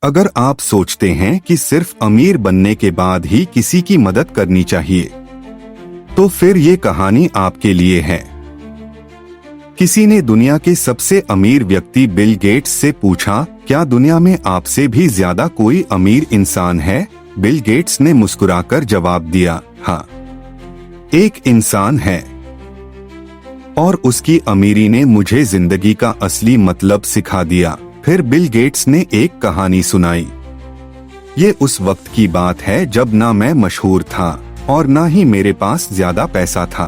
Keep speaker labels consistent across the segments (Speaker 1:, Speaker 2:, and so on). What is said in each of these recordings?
Speaker 1: अगर आप सोचते हैं कि सिर्फ अमीर बनने के बाद ही किसी की मदद करनी चाहिए, तो फिर ये कहानी आपके लिए है। किसी ने दुनिया के सबसे अमीर व्यक्ति बिल गेट्स से पूछा, क्या दुनिया में आपसे भी ज्यादा कोई अमीर इंसान है? बिल गेट्स ने मुस्कुराकर जवाब दिया, हाँ, एक इंसान है। और उसकी अमीरी ने मुझे जिंदगी का असली मतलब सिखा दिया। फिर बिल गेट्स ने एक कहानी सुनाई। ये उस वक्त की बात है जब ना मैं मशहूर था और ना ही मेरे पास ज्यादा पैसा था।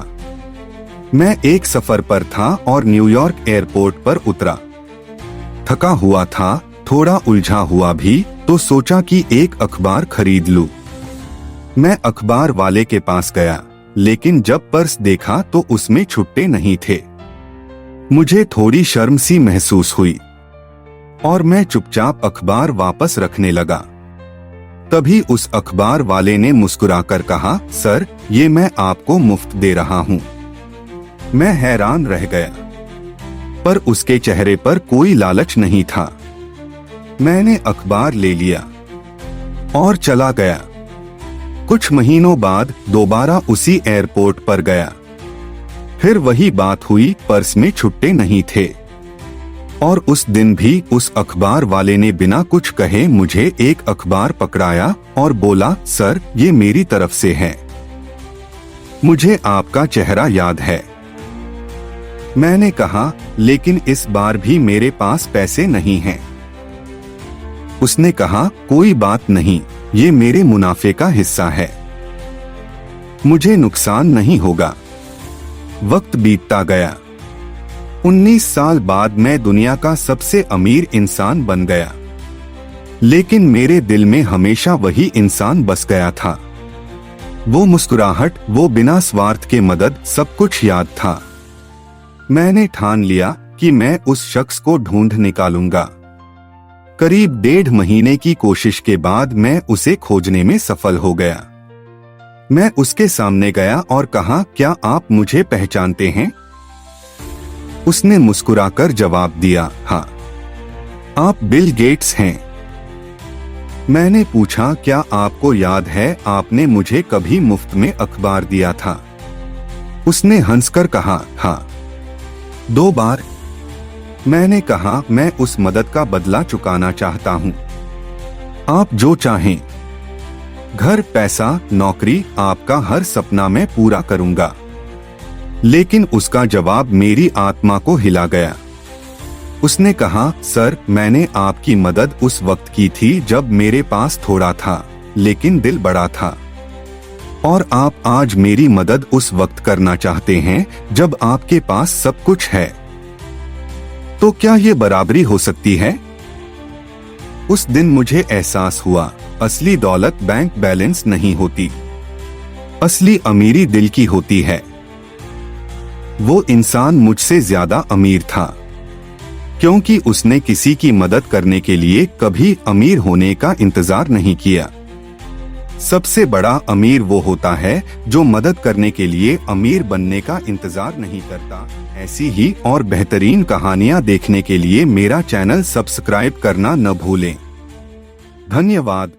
Speaker 1: मैं एक सफर पर था और न्यूयॉर्क एयरपोर्ट पर उतरा। थका हुआ था, थोड़ा उलझा हुआ भी, तो सोचा कि एक अखबार खरीद लूं। मैं अखबार वाले के पास गया, लेकिन जब पर्स देखा तो उसमें छुट्टे नहीं थे। मुझे थोड़ी शर्म सी महसूस हुई और मैं चुपचाप अखबार वापस रखने लगा। तभी उस अखबार वाले ने मुस्कुराकर कहा, सर, ये मैं आपको मुफ्त दे रहा हूँ। मैं हैरान रह गया, पर उसके चेहरे पर कोई लालच नहीं था। मैंने अखबार ले लिया और चला गया। कुछ महीनों बाद दोबारा उसी एयरपोर्ट पर गया। फिर वही बात हुई, पर्स में छुट्टे नहीं थे। और उस दिन भी उस अखबार वाले ने बिना कुछ कहे मुझे एक अखबार पकड़ाया और बोला, सर, ये मेरी तरफ से है। मुझे आपका चेहरा याद है। मैंने कहा, लेकिन इस बार भी मेरे पास पैसे नहीं हैं। उसने कहा, कोई बात नहीं, ये मेरे मुनाफे का हिस्सा है, मुझे नुकसान नहीं होगा। वक्त बीतता गया। 19 साल बाद मैं दुनिया का सबसे अमीर इंसान बन गया, लेकिन मेरे दिल में हमेशा वही इंसान बस गया था। वो मुस्कुराहट, वो बिना स्वार्थ के मदद, सब कुछ याद था। मैंने ठान लिया कि मैं उस शख्स को ढूंढ निकालूंगा। करीब 1.5 महीने की कोशिश के बाद मैं उसे खोजने में सफल हो गया। मैं उसके सामने गया और कहा, क्या आप मुझे पहचानते हैं? उसने मुस्कुराकर जवाब दिया, हाँ, आप बिल गेट्स हैं। मैंने पूछा, क्या आपको याद है आपने मुझे कभी मुफ्त में अखबार दिया था? उसने हंसकर कहा, हाँ, 2 बार। मैंने कहा, मैं उस मदद का बदला चुकाना चाहता हूँ। आप जो चाहें, घर, पैसा, नौकरी, आपका हर सपना मैं पूरा करूंगा। लेकिन उसका जवाब मेरी आत्मा को हिला गया। उसने कहा, सर, मैंने आपकी मदद उस वक्त की थी जब मेरे पास थोड़ा था, लेकिन दिल बड़ा था। और आप आज मेरी मदद उस वक्त करना चाहते हैं जब आपके पास सब कुछ है। तो क्या ये बराबरी हो सकती है? उस दिन मुझे एहसास हुआ, असली दौलत बैंक बैलेंस नहीं होती, असली अमीरी दिल की होती है। वो इंसान मुझसे ज्यादा अमीर था, क्योंकि उसने किसी की मदद करने के लिए कभी अमीर होने का इंतजार नहीं किया। सबसे बड़ा अमीर वो होता है जो मदद करने के लिए अमीर बनने का इंतजार नहीं करता। ऐसी ही और बेहतरीन कहानियां देखने के लिए मेरा चैनल सब्सक्राइब करना न भूलें। धन्यवाद।